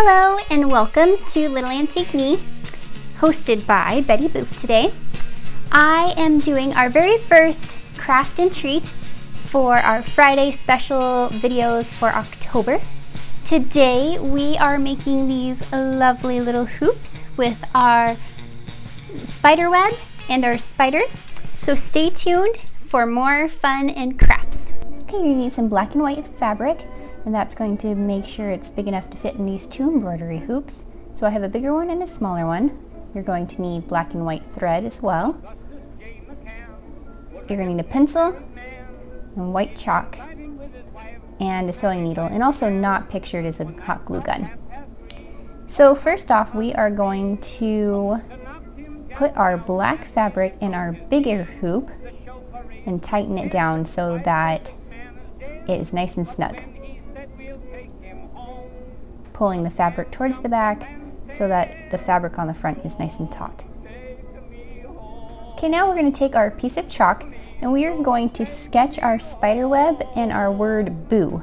Hello and welcome to Little Antique Me, hosted by Betty Boop today. I am doing our very first craft and treat for our Friday special videos for October. Today we are making these lovely little hoops with our spider web and our spider. So stay tuned for more fun and crafts. Okay, you need some black and white fabric, and that's going to make sure it's big enough to fit in these two embroidery hoops. So I have a bigger one and a smaller one. You're going to need black and white thread as well. You're going to need a pencil and white chalk and a sewing needle, and also not pictured as a hot glue gun. So first off, we are going to put our black fabric in our bigger hoop and tighten it down so that it is nice and snug. Pulling the fabric towards the back so that the fabric on the front is nice and taut. Okay, now we're going to take our piece of chalk and we are going to sketch our spider web and our word boo.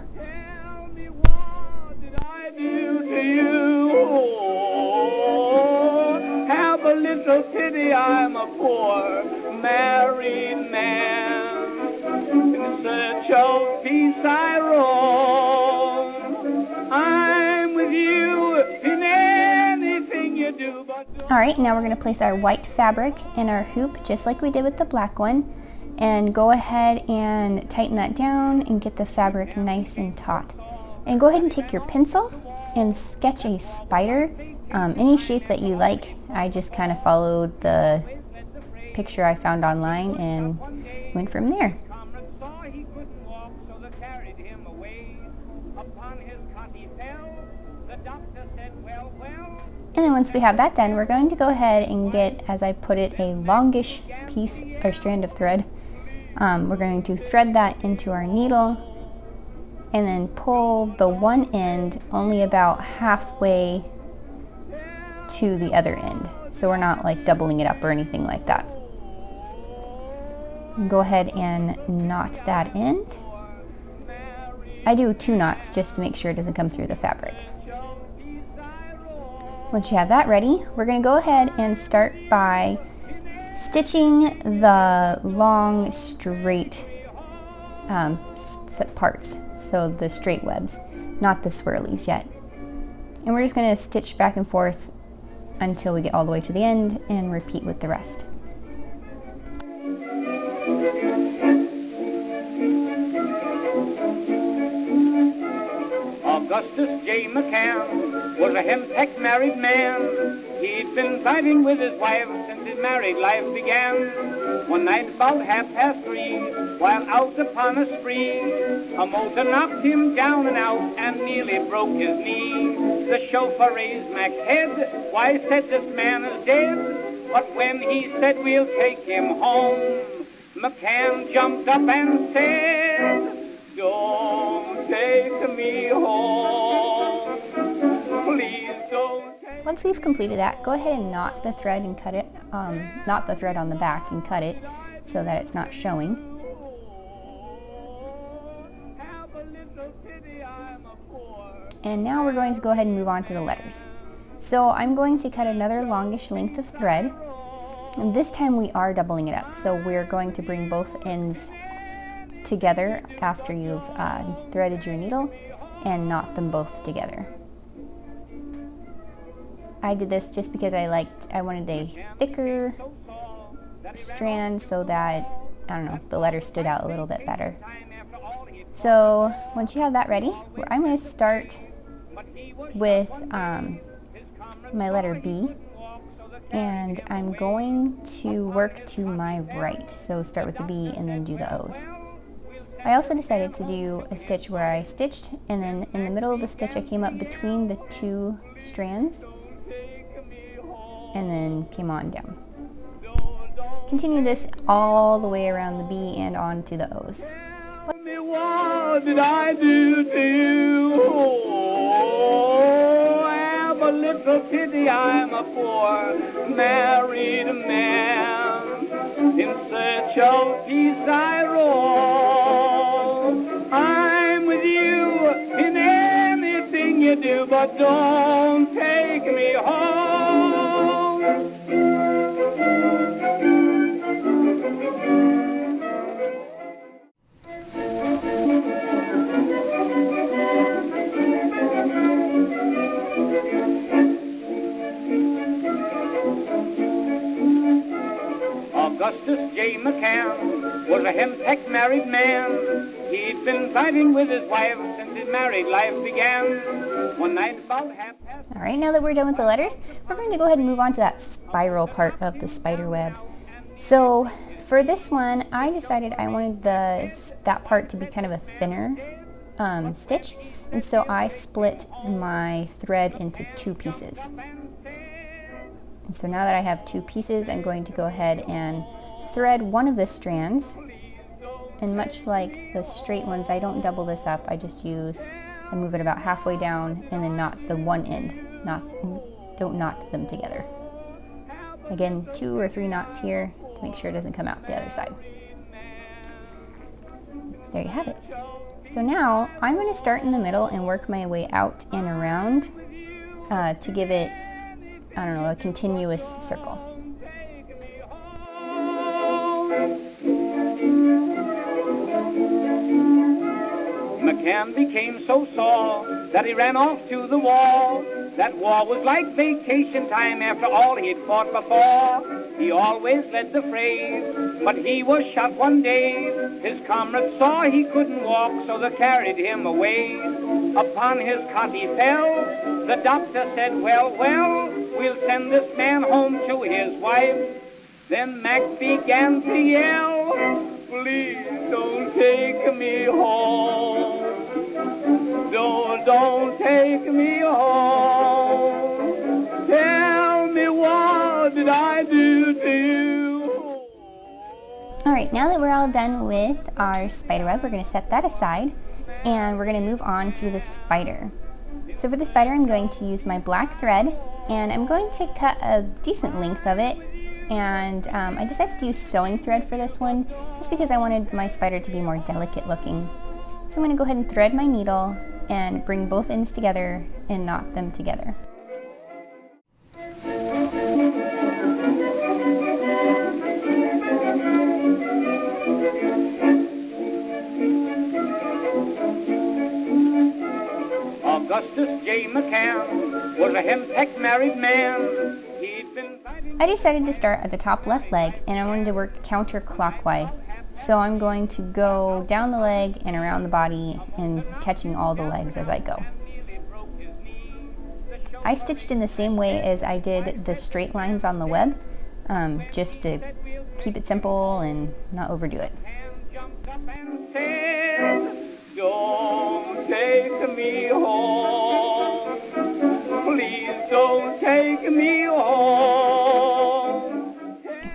Have a little pity, I'm a poor married man. In search of peace I roam. I'm with you in anything you do, but Alright, now we're going to place our white fabric in our hoop just like we did with the black one, and go ahead and tighten that down and get the fabric nice and taut. And go ahead and take your pencil and sketch a spider, any shape that you like. I just kind of followed the picture I found online and went from there. And then once we have that done, we're going to go ahead and get, as I put it, a longish piece or strand of thread. We're going to thread that into our needle and then pull the one end only about halfway to the other end. So we're not like doubling it up or anything like that. And go ahead and knot that end. I do 2 knots just to make sure it doesn't come through the fabric. Once you have that ready, we're going to go ahead and start by stitching the long straight parts, so the straight webs, not the swirlies yet. And we're just going to stitch back and forth until we get all the way to the end and repeat with the rest. Augustus J. McCann was a henpecked married man. He'd been fighting with his wife since his married life began. One night about 3:30, while out upon a spree, a motor knocked him down and out and nearly broke his knee. The chauffeur raised Mac's head. Why, said, this man is dead. But when he said, we'll take him home, McCann jumped up and said, don't take me home, please don't take. Once we've completed that, go ahead and knot the thread and cut it, knot the thread on the back and cut it so that it's not showing. And now we're going to go ahead and move on to the letters. So I'm going to cut another longish length of thread, and this time we are doubling it up. So we're going to bring both ends together after you've threaded your needle and knot them both together. I did this just because I wanted a thicker strand so that, I don't know, the letters stood out a little bit better. So once you have that ready, I'm going to start with my letter B, and I'm going to work to my right. So start with the B and then do the O's. I also decided to do a stitch where I stitched, and then in the middle of the stitch I came up between the 2 strands and then came on down. Continue this all the way around the B and on to the O's. What did I do to you? Oh, have a little pity, I'm a poor married man. In search of peace I roam. I'm with you in anything you do, but don't take me home. Augustus J. McCann was a henpecked married man. He'd been fighting with his wife since his married life began. One night about half past... All right, now that we're done with the letters, we're going to go ahead and move on to that spiral part of the spider web. So for this one, I decided I wanted that part to be kind of a thinner stitch, and so I split my thread into 2 pieces. And so now that I have 2 pieces, I'm going to go ahead and thread one of the strands. And much like the straight ones, I don't double this up. I just I move it about halfway down and then knot the one end. Don't knot them together. Again, 2 or 3 knots here to make sure it doesn't come out the other side. There you have it. So now I'm going to start in the middle and work my way out and around to give it, I don't know, a continuous circle. McCann became so sore that he ran off to the war. That war was like vacation time after all he'd fought before. He always led the fray, but he was shot one day. His comrades saw he couldn't walk, so they carried him away. Upon his cot he fell. The doctor said, well, we'll send this man home to his wife. Then Mac began to yell, please don't take me home. Don't take me home. Tell me, what did I do to you? All right, now that we're all done with our spider web, we're going to set that aside and we're going to move on to the spider. So for the spider, I'm going to use my black thread and I'm going to cut a decent length of it. And I decided to use sewing thread for this one just because I wanted my spider to be more delicate looking. So I'm going to go ahead and thread my needle and bring both ends together and knot them together. Augustus J. McCann was a henpecked married man. I decided to start at the top left leg and I wanted to work counterclockwise. So I'm going to go down the leg and around the body and catching all the legs as I go. I stitched in the same way as I did the straight lines on the web, just to keep it simple and not overdo it. Don't take me home. Please don't take me home.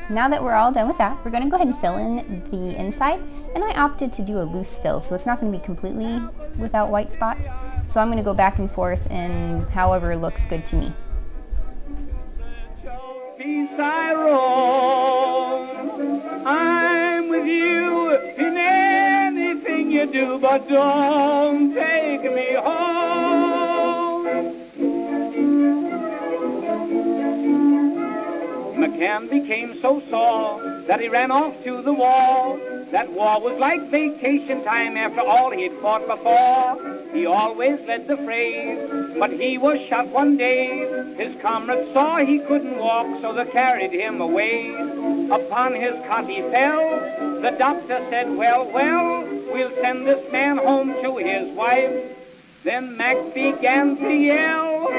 Now that we're all done with that, we're going to go ahead and fill in the inside, and I opted to do a loose fill, so it's not going to be completely without white spots. So I'm going to go back and forth and however looks good to me. Peace I roam. I'm with you in anything you do, but don't take me home. McCann became so sore that he ran off to the war. That war was like vacation time after all he'd fought before. He always led the fray, but he was shot one day. His comrades saw he couldn't walk, so they carried him away. Upon his cot he fell. The doctor said, well, we'll send this man home to his wife. Then Mac began to yell,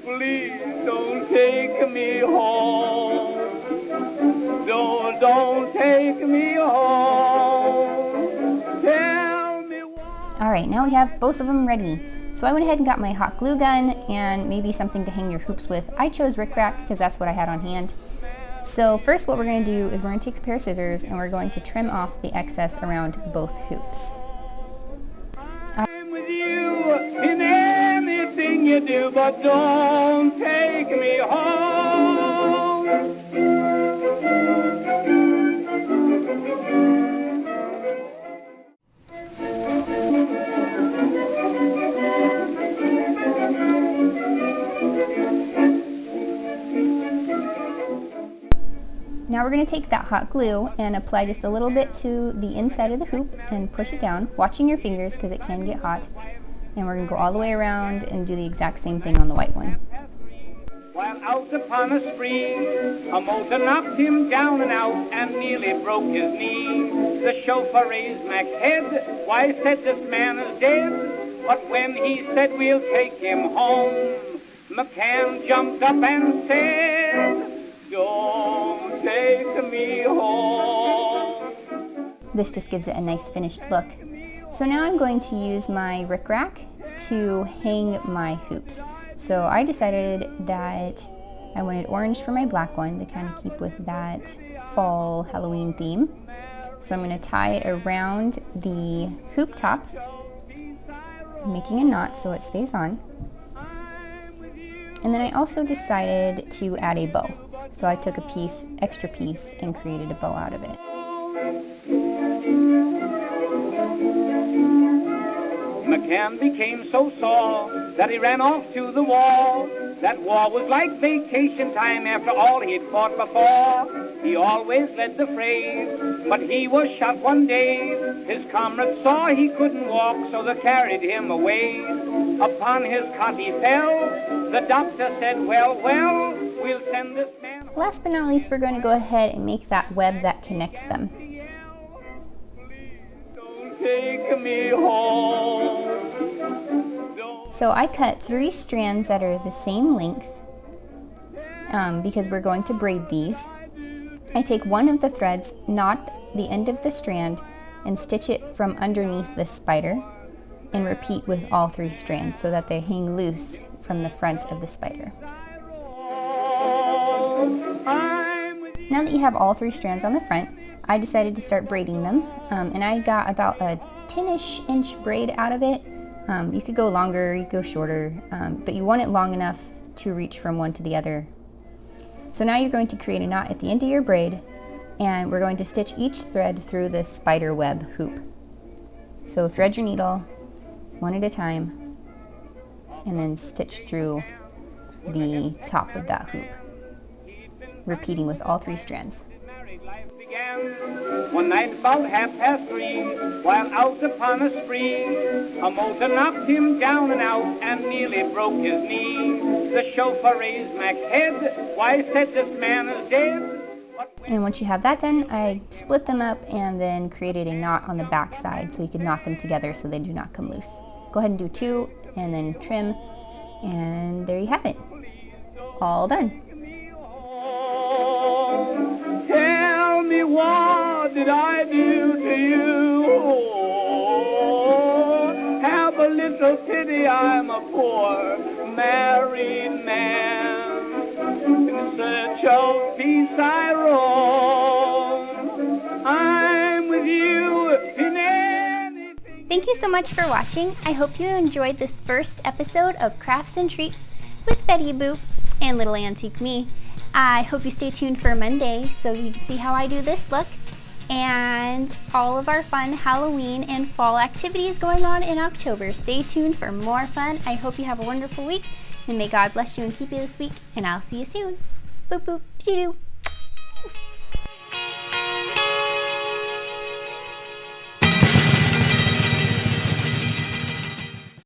please don't take me home. Don't take me home. Tell me what... All right, now we have both of them ready. So I went ahead and got my hot glue gun and maybe something to hang your hoops with. I chose rickrack because that's what I had on hand. So first what we're going to do is we're going to take a pair of scissors and we're going to trim off the excess around both hoops. I'm with you in anything you do, but don't take me home. Now we're going to take that hot glue and apply just a little bit to the inside of the hoop and push it down, watching your fingers because it can get hot. And we're going to go all the way around and do the exact same thing on the white one. While out upon a spree, a motor knocked him down and out and nearly broke his knee. The chauffeur raised Mac's head, why said this man is dead? But when he said we'll take him home, McCann jumped up and said, don't take me home. This just gives it a nice finished look. So now I'm going to use my rickrack to hang my hoops. So I decided that I wanted orange for my black one to kind of keep with that fall Halloween theme. So I'm going to tie it around the hoop top, making a knot so it stays on. And then I also decided to add a bow. So I took a extra piece, and created a bow out of it. McCann became so sore that he ran off to the wall. That war was like vacation time after all he'd fought before. He always led the fray, but he was shot one day. His comrades saw he couldn't walk, so they carried him away. Upon his cot he fell. The doctor said, well, we'll send this man. Last but not least, we're going to go ahead and make that web that connects them. Don't take me home. So I cut 3 strands that are the same length because we're going to braid these. I take one of the threads, knot the end of the strand, and stitch it from underneath the spider, and repeat with all 3 strands so that they hang loose from the front of the spider. Now that you have all 3 strands on the front, I decided to start braiding them, and I got about a 10-ish inch braid out of it. You could go longer, you could go shorter, but you want it long enough to reach from one to the other. So now you're going to create a knot at the end of your braid, and we're going to stitch each thread through the spider web hoop. So thread your needle one at a time, and then stitch through the top of that hoop, repeating with all 3 strands. One night about 3:30, while out upon a spree, a motor knocked him down and out and nearly broke his knee. The chauffeur raised Mac's head, why said this man is dead? And once you have that done, I split them up and then created a knot on the back side so you can knot them together so they do not come loose. Go ahead and do 2 and then trim, and there you have it. All done. Tell me, what did I do to you? Have a little pity, I'm a poor married man. In search of peace I roam. I'm with you in anything. Thank you so much for watching. I hope you enjoyed this first episode of Crafts and Treats with Betty Boop and Little Antique Me. I hope you stay tuned for Monday so you can see how I do this look and all of our fun Halloween and fall activities going on in October. Stay tuned for more fun. I hope you have a wonderful week, and may God bless you and keep you this week, and I'll see you soon. Boop boop, shoo-doo.